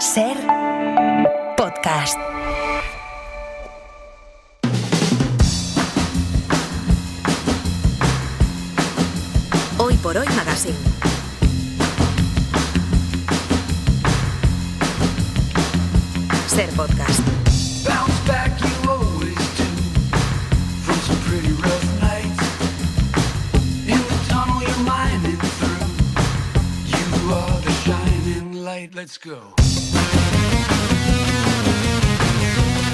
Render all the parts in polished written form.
Ser podcast. Hoy por Hoy Magazine. Ser podcast. Let's go.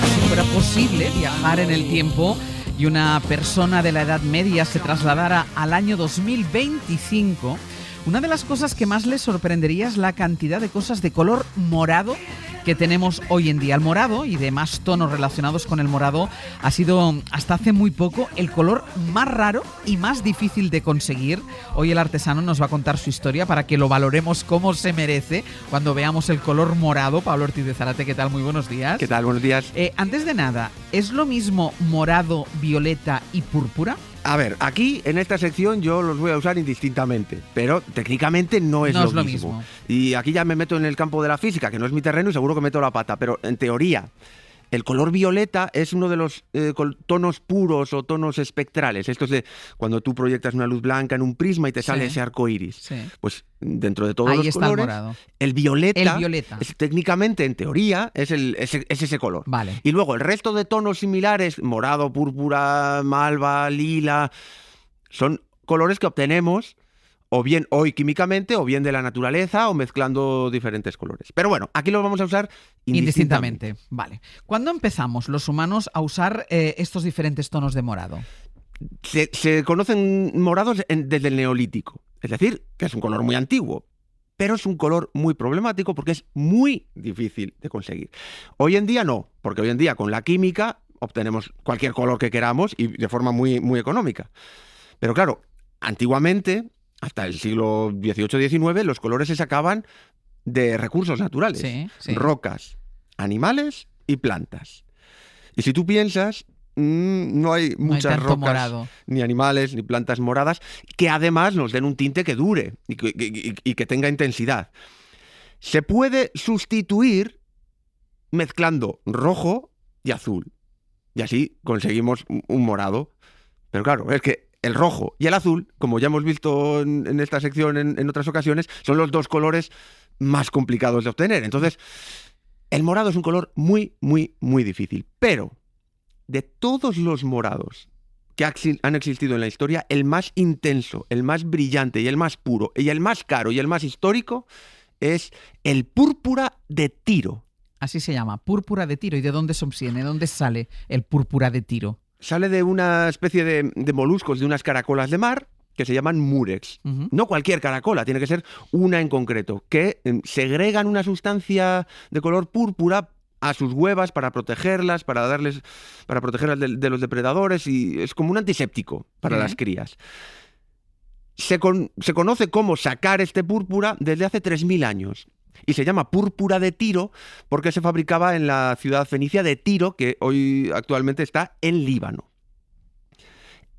Si fuera posible viajar en el tiempo y una persona de la Edad Media se trasladara al año 2025, una de las cosas que más le sorprendería es la cantidad de cosas de color morado que tenemos hoy en día. El morado y demás tonos relacionados con el morado ha sido hasta hace muy poco el color más raro y más difícil de conseguir. Hoy el artesano nos va a contar su historia para que lo valoremos como se merece cuando veamos el color morado. Pablo Ortiz de Zárate, ¿qué tal? Muy buenos días. ¿Qué tal? Buenos días. Antes de nada, ¿es lo mismo morado, violeta y púrpura? A ver, aquí en esta sección yo los voy a usar indistintamente, pero técnicamente no es lo mismo. Y aquí ya me meto en el campo de la física, que no es mi terreno y seguro que meto la pata, pero en teoría el color violeta es uno de los tonos puros o tonos espectrales. Esto es de cuando tú proyectas una luz blanca en un prisma y te sale ese arco iris. Sí. Pues dentro de todos ahí los está colores, el morado. el violeta es, técnicamente, en teoría, es ese color. Vale. Y luego el resto de tonos similares, morado, púrpura, malva, lila, son colores que obtenemos o bien hoy químicamente, o bien de la naturaleza, o mezclando diferentes colores. Pero bueno, aquí lo vamos a usar indistintamente. Vale. ¿Cuándo empezamos los humanos a usar estos diferentes tonos de morado? Se conocen morados desde el Neolítico. Es decir, que es un color muy antiguo. Pero es un color muy problemático porque es muy difícil de conseguir. Hoy en día no, porque hoy en día con la química obtenemos cualquier color que queramos y de forma muy, muy económica. Pero claro, antiguamente, hasta el siglo XVIII-XIX, los colores se sacaban de recursos naturales. Sí. Rocas, animales y plantas. Y si tú piensas, no hay muchas rocas, morado, ni animales, ni plantas moradas, que además nos den un tinte que dure y que tenga intensidad. Se puede sustituir mezclando rojo y azul. Y así conseguimos un morado. Pero claro, es que el rojo y el azul, como ya hemos visto en esta sección en otras ocasiones, son los dos colores más complicados de obtener. Entonces, el morado es un color muy, muy, muy difícil. Pero de todos los morados que han existido en la historia, el más intenso, el más brillante y el más puro, y el más caro y el más histórico es el púrpura de Tiro. Así se llama, púrpura de Tiro. ¿Y de dónde se obtiene? ¿De dónde sale el púrpura de Tiro? Sale de una especie de moluscos, de unas caracolas de mar, que se llaman murex. Uh-huh. No cualquier caracola, tiene que ser una en concreto, que segregan una sustancia de color púrpura a sus huevas para protegerlas, para protegerlas de los depredadores, y es como un antiséptico para las crías. Se conoce cómo sacar este púrpura desde hace 3.000 años. Y se llama púrpura de Tiro porque se fabricaba en la ciudad fenicia de Tiro, que hoy actualmente está en Líbano.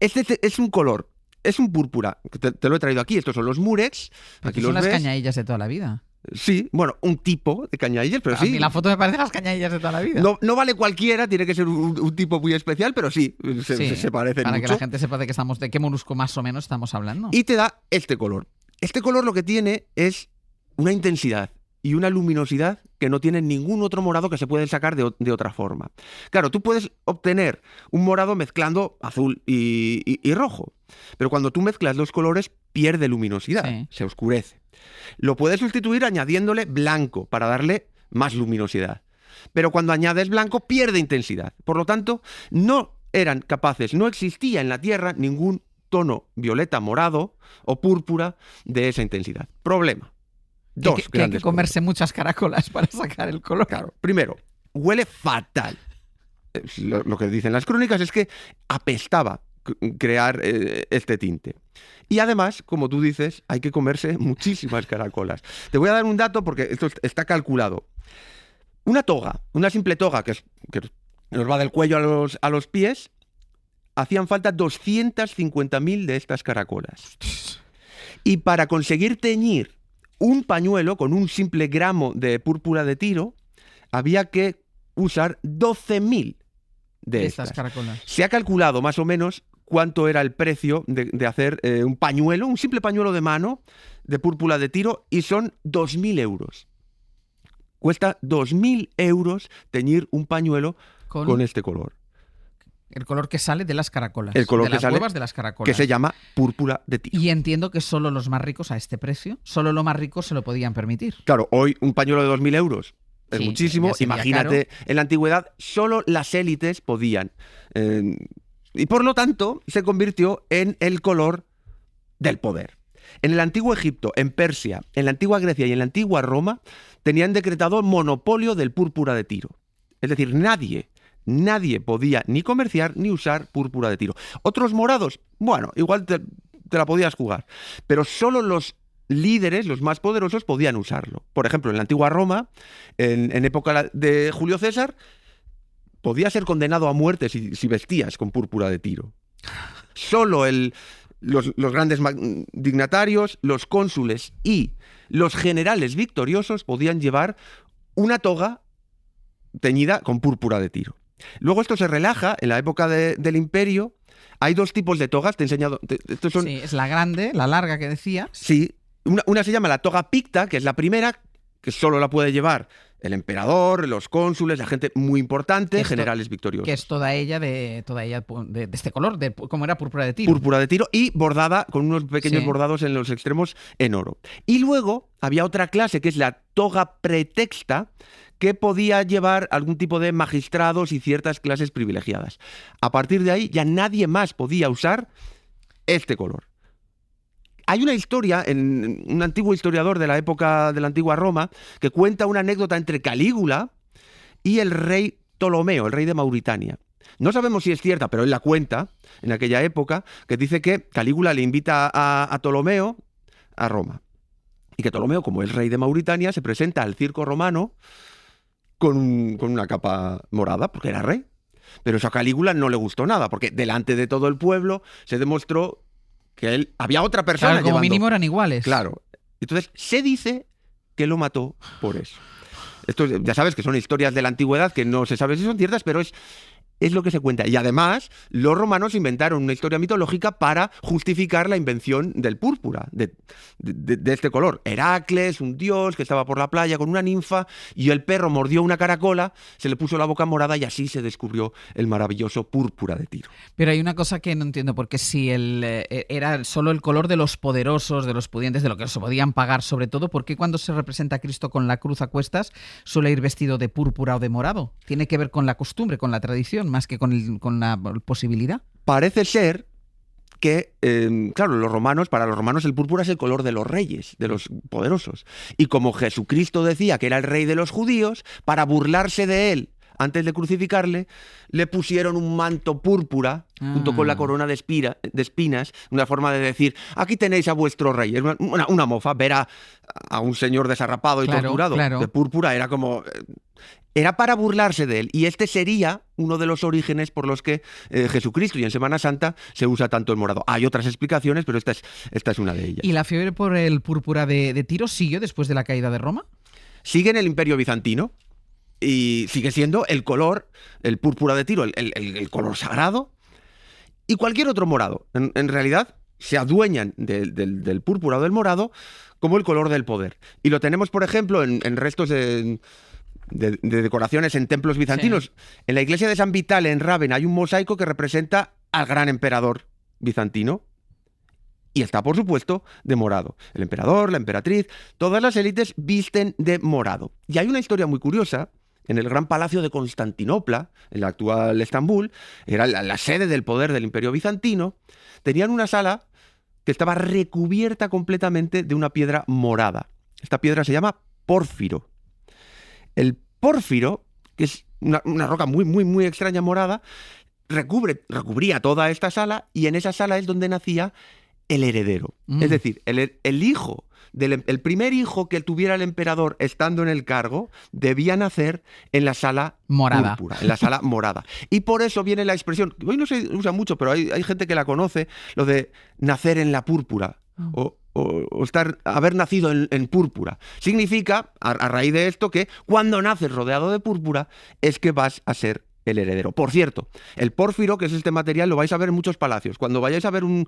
Este es un color, es un púrpura, te lo he traído aquí, estos son los murex. Aquí son los las ves. cañadillas de toda la vida. Sí, bueno, un tipo de cañadillas, pero A sí. mí la foto me parece las cañadillas de toda la vida. No vale cualquiera, tiene que ser un tipo muy especial, pero sí, se parecen para mucho. Que la gente sepa de qué molusco más o menos estamos hablando. Y te da este color. Este color lo que tiene es una intensidad y una luminosidad que no tiene ningún otro morado que se puede sacar de otra forma. Claro, tú puedes obtener un morado mezclando azul y rojo, pero cuando tú mezclas dos colores pierde luminosidad, se oscurece. Lo puedes sustituir añadiéndole blanco para darle más luminosidad, pero cuando añades blanco pierde intensidad. Por lo tanto, no eran capaces, no existía en la Tierra ningún tono violeta, morado o púrpura de esa intensidad. Problema. Que hay que comerse muchas caracolas para sacar el color. Claro. Primero, huele fatal. Lo que dicen las crónicas es que apestaba crear este tinte. Y además, como tú dices, hay que comerse muchísimas caracolas. Te voy a dar un dato porque esto está calculado. Una toga, una simple toga que nos va del cuello a los pies, hacían falta 250.000 de estas caracolas. Y para conseguir teñir un pañuelo con un simple gramo de púrpura de Tiro, había que usar 12.000 de estas caracolas. Se ha calculado más o menos cuánto era el precio de hacer un pañuelo, un simple pañuelo de mano de púrpura de Tiro, y son 2.000 euros. Cuesta 2.000 euros teñir un pañuelo con este color. El color que sale de las caracolas. El color de que las sale, huevas de las caracolas. que se llama púrpura de Tiro. Y entiendo que solo los más ricos a este precio, solo los más ricos se lo podían permitir. Claro, hoy un pañuelo de 2.000 euros es Sí, muchísimo. ya sería Imagínate, caro. en la antigüedad solo las élites podían. Y por lo tanto se convirtió en el color del poder. En el antiguo Egipto, en Persia, en la antigua Grecia y en la antigua Roma tenían decretado monopolio del púrpura de Tiro. Es decir, nadie podía ni comerciar ni usar púrpura de Tiro. Otros morados, bueno, igual te la podías jugar, pero solo los líderes, los más poderosos, podían usarlo. Por ejemplo, en la antigua Roma, en época de Julio César, podías ser condenado a muerte si vestías con púrpura de Tiro. Solo los grandes dignatarios, los cónsules y los generales victoriosos podían llevar una toga teñida con púrpura de Tiro. Luego esto se relaja en la época del Imperio. Hay dos tipos de togas, te he enseñado. Estos son, Sí, es la grande, la larga que decías. sí, una se llama la toga picta, que es la primera, que solo la puede llevar el emperador, los cónsules, la gente muy importante, generales victoriosos. Que es toda ella de este color, como era púrpura de Tiro. Púrpura de Tiro y bordada con unos pequeños Sí. bordados en los extremos en oro. Y luego había otra clase que es la toga pretexta, que podía llevar algún tipo de magistrados y ciertas clases privilegiadas. A partir de ahí ya nadie más podía usar este color. Hay una historia, en un antiguo historiador de la época de la antigua Roma, que cuenta una anécdota entre Calígula y el rey Ptolomeo, el rey de Mauritania. No sabemos si es cierta, pero él la cuenta en aquella época, que dice que Calígula le invita a Ptolomeo a Roma. Y que Ptolomeo, como es rey de Mauritania, se presenta al circo romano con una capa morada, porque era rey. Pero eso a Calígula no le gustó nada, porque delante de todo el pueblo se demostró que había otra persona Claro, como llevando. mínimo eran iguales. Claro. Entonces, se dice que lo mató por eso. Esto ya sabes que son historias de la antigüedad que no se sabe si son ciertas, pero es lo que se cuenta. Y además, los romanos inventaron una historia mitológica para justificar la invención del púrpura, de este color. Heracles, un dios que estaba por la playa con una ninfa, y el perro mordió una caracola, se le puso la boca morada y así se descubrió el maravilloso púrpura de Tiro. Pero hay una cosa que no entiendo, porque si era solo el color de los poderosos, de los pudientes, de lo que se podían pagar sobre todo, ¿por qué cuando se representa a Cristo con la cruz a cuestas suele ir vestido de púrpura o de morado? Tiene que ver con la costumbre, con la tradición, más que con la posibilidad. Parece ser que, claro, para los romanos el púrpura es el color de los reyes, de los poderosos. Y como Jesucristo decía que era el rey de los judíos, para burlarse de él, antes de crucificarle, le pusieron un manto púrpura junto con la corona de espinas, una forma de decir, aquí tenéis a vuestro rey. Es una mofa, ver a un señor desarrapado y torturado de púrpura era como... Era para burlarse de él, y este sería uno de los orígenes por los que Jesucristo, y en Semana Santa se usa tanto el morado. Hay otras explicaciones, pero esta es una de ellas. ¿Y la fiebre por el púrpura de Tiro siguió después de la caída de Roma? Sigue en el Imperio Bizantino y sigue siendo el color, el púrpura de Tiro, el color sagrado, y cualquier otro morado. En realidad se adueñan del púrpura o del morado como el color del poder. Y lo tenemos, por ejemplo, en restos de decoraciones en templos bizantinos. Sí. En la iglesia de San Vitale, en Rávena, hay un mosaico que representa al gran emperador bizantino. Y está, por supuesto, de morado. El emperador, la emperatriz, todas las élites visten de morado. Y hay una historia muy curiosa. En el gran palacio de Constantinopla, en la actual Estambul, era la sede del poder del Imperio Bizantino, tenían una sala que estaba recubierta completamente de una piedra morada. Esta piedra se llama pórfiro. El pórfiro, que es una roca muy, muy, muy extraña morada, recubría toda esta sala, y en esa sala es donde nacía el heredero. Es decir, el hijo, el primer hijo que tuviera el emperador estando en el cargo, debía nacer en la sala morada. Púrpura, en la sala morada. Y por eso viene la expresión, hoy no se usa mucho, pero hay gente que la conoce, lo de nacer en la púrpura, o haber nacido en púrpura. Significa, a raíz de esto, que cuando naces rodeado de púrpura es que vas a ser el heredero. Por cierto, el pórfiro, que es este material, lo vais a ver en muchos palacios. Cuando vayáis a ver en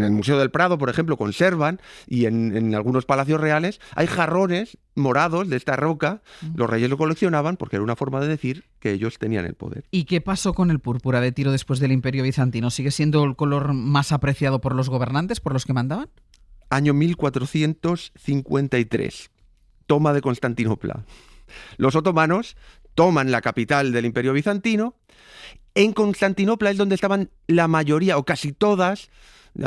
el Museo del Prado, por ejemplo, conservan, y en algunos palacios reales, hay jarrones morados de esta roca. Los reyes lo coleccionaban porque era una forma de decir que ellos tenían el poder. ¿Y qué pasó con el púrpura de Tiro después del Imperio Bizantino? ¿Sigue siendo el color más apreciado por los gobernantes, por los que mandaban? Año 1453. Toma de Constantinopla. Los otomanos toman la capital del Imperio Bizantino. En Constantinopla es donde estaban la mayoría, o casi todas,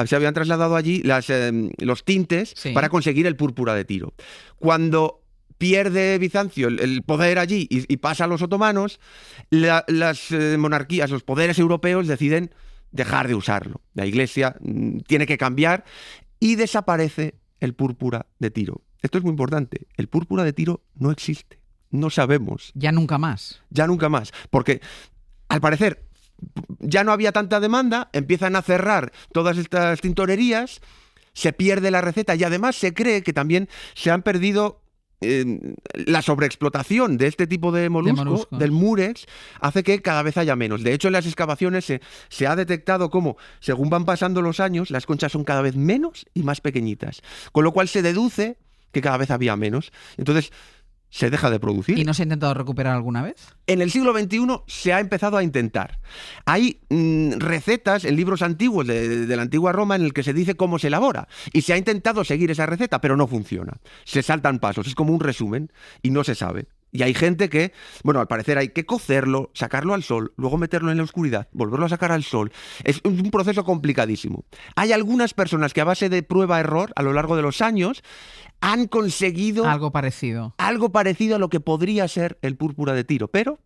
se habían trasladado allí los tintes para conseguir el púrpura de Tiro. Cuando pierde Bizancio el poder allí y pasa a los otomanos, las monarquías, los poderes europeos deciden dejar de usarlo. La Iglesia tiene que cambiar y desaparece el púrpura de Tiro. Esto es muy importante. El púrpura de Tiro no existe. No sabemos. Ya nunca más. Ya nunca más. Porque, al parecer, ya no había tanta demanda, empiezan a cerrar todas estas tintorerías, se pierde la receta y además se cree que también se han perdido la sobreexplotación de este tipo de molusco, del murex, hace que cada vez haya menos. De hecho, en las excavaciones se ha detectado cómo, según van pasando los años, las conchas son cada vez menos y más pequeñitas. Con lo cual se deduce que cada vez había menos. Entonces, se deja de producir. ¿Y no se ha intentado recuperar alguna vez? En el siglo XXI se ha empezado a intentar. Hay recetas en libros antiguos de la antigua Roma en el que se dice cómo se elabora. Y se ha intentado seguir esa receta, pero no funciona. Se saltan pasos, es como un resumen y no se sabe. Y hay gente que, bueno, al parecer hay que cocerlo, sacarlo al sol, luego meterlo en la oscuridad, volverlo a sacar al sol. Es un proceso complicadísimo. Hay algunas personas que a base de prueba-error, a lo largo de los años, han conseguido algo parecido a lo que podría ser el púrpura de Tiro, pero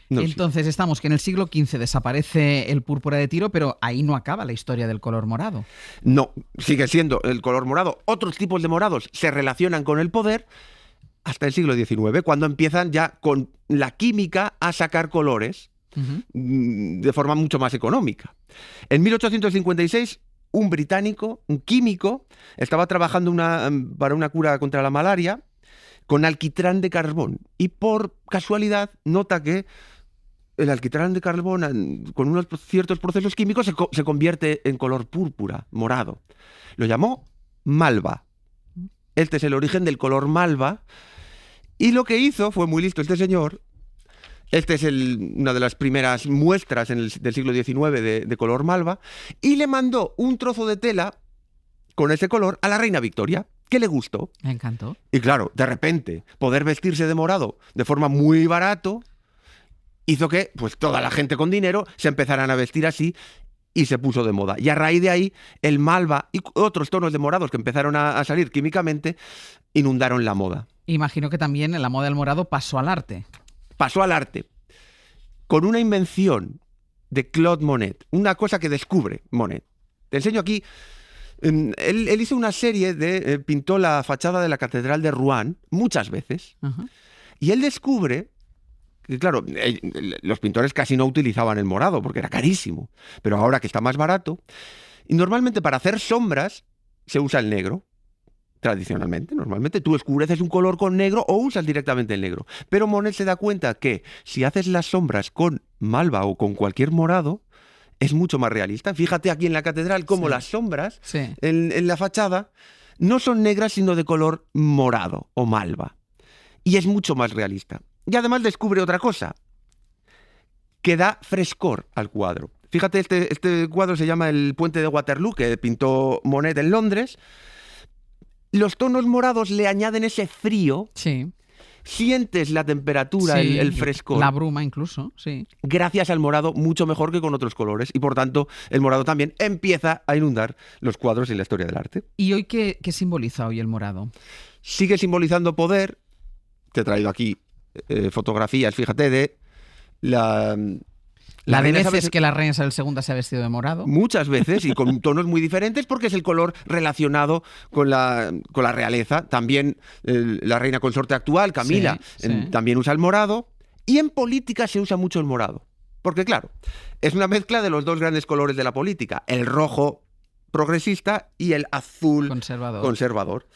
no. Entonces estamos que en el siglo XV desaparece el púrpura de Tiro, pero ahí no acaba la historia del color morado. No, sigue siendo el color morado. Otros tipos de morados se relacionan con el poder hasta el siglo XIX, cuando empiezan ya con la química a sacar colores de forma mucho más económica. En 1856, un británico, un químico, estaba trabajando para una cura contra la malaria con alquitrán de carbón y por casualidad nota que el alquitrán de carbón con unos ciertos procesos químicos se convierte en color púrpura, morado. Lo llamó malva. Este es el origen del color malva y lo que hizo fue muy listo este señor. Este es una de las primeras muestras del siglo XIX de color malva y le mandó un trozo de tela con ese color a la reina Victoria, que le gustó. Me encantó. Y claro, de repente, poder vestirse de morado de forma muy barato hizo que pues, toda la gente con dinero se empezaran a vestir así y se puso de moda. Y a raíz de ahí, el malva y otros tonos de morados que empezaron a salir químicamente inundaron la moda. Imagino que también la moda del morado pasó al arte. Pasó al arte con una invención de Claude Monet, una cosa que descubre Monet. Te enseño aquí. Él hizo una serie pintó la fachada de la Catedral de Rouen muchas veces. Y él descubre que, claro, los pintores casi no utilizaban el morado porque era carísimo, pero ahora que está más barato, y normalmente para hacer sombras se usa el negro. Tradicionalmente, normalmente tú oscureces un color con negro o usas directamente el negro. Pero Monet se da cuenta que si haces las sombras con malva o con cualquier morado, es mucho más realista. Fíjate aquí en la catedral cómo las sombras en la fachada no son negras sino de color morado o malva. Y es mucho más realista. Y además descubre otra cosa, que da frescor al cuadro. Fíjate, este cuadro se llama El Puente de Waterloo, que pintó Monet en Londres. Los tonos morados le añaden ese frío. Sí. Sientes la temperatura, el frescor. La bruma incluso, sí. Gracias al morado mucho mejor que con otros colores. Y por tanto, el morado también empieza a inundar los cuadros en la historia del arte. ¿Y hoy qué simboliza hoy el morado? Sigue simbolizando poder. Te he traído aquí fotografías, fíjate, de la de veces que la reina Isabel II se ha vestido de morado. Muchas veces y con tonos muy diferentes porque es el color relacionado con la realeza. También la reina consorte actual, Camila, también usa el morado. Y en política se usa mucho el morado. Porque claro, es una mezcla de los dos grandes colores de la política. El rojo progresista y el azul conservador.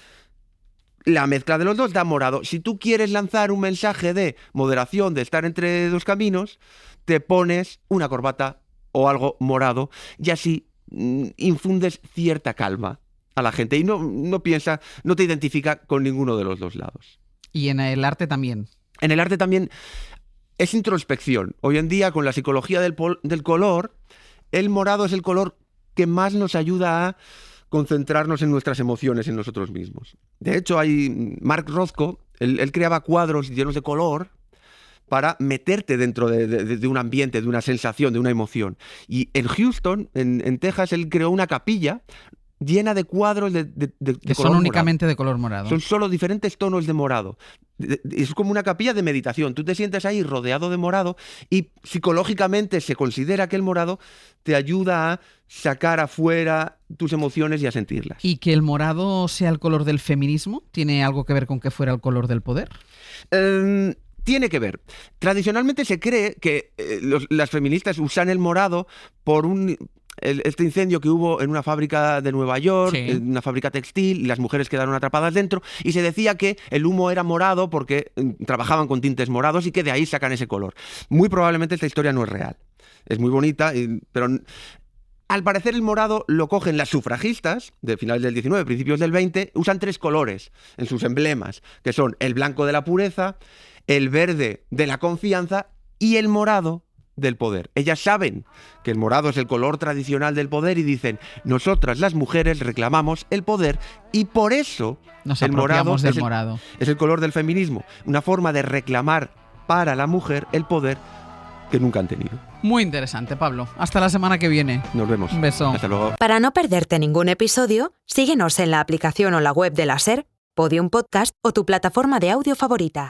La mezcla de los dos da morado. Si tú quieres lanzar un mensaje de moderación, de estar entre dos caminos, te pones una corbata o algo morado y así infundes cierta calma a la gente y no te identifica con ninguno de los dos lados. Y en el arte también. En el arte también es introspección. Hoy en día, con la psicología del color, el morado es el color que más nos ayuda a concentrarnos en nuestras emociones, en nosotros mismos. De hecho, hay Mark Rothko, él creaba cuadros llenos de color para meterte dentro de un ambiente, de una sensación, de una emoción. Y en Houston, en Texas, él creó una capilla llena de cuadros de que color son únicamente morado. De color morado. Son solo diferentes tonos de morado. Es como una capilla de meditación. Tú te sientes ahí rodeado de morado y psicológicamente se considera que el morado te ayuda a sacar afuera tus emociones y a sentirlas. ¿Y que el morado sea el color del feminismo? ¿Tiene algo que ver con que fuera el color del poder? Tiene que ver. Tradicionalmente se cree que las feministas usan el morado por este incendio que hubo en una fábrica de Nueva York, sí, en una fábrica textil, y las mujeres quedaron atrapadas dentro, y se decía que el humo era morado porque trabajaban con tintes morados y que de ahí sacan ese color. Muy probablemente esta historia no es real. Es muy bonita, pero al parecer el morado lo cogen las sufragistas de finales del 19, principios del 20, usan 3 colores en sus emblemas, que son el blanco de la pureza, el verde de la confianza y el morado del poder. Ellas saben que el morado es el color tradicional del poder y dicen, nosotras las mujeres reclamamos el poder y por eso nos el morado del morado. Es el color del feminismo, una forma de reclamar para la mujer el poder que nunca han tenido. Muy interesante, Pablo. Hasta la semana que viene. Nos vemos. Un beso. Hasta luego. Para no perderte ningún episodio, síguenos en la aplicación o la web de la SER, Podium Podcast o tu plataforma de audio favorita.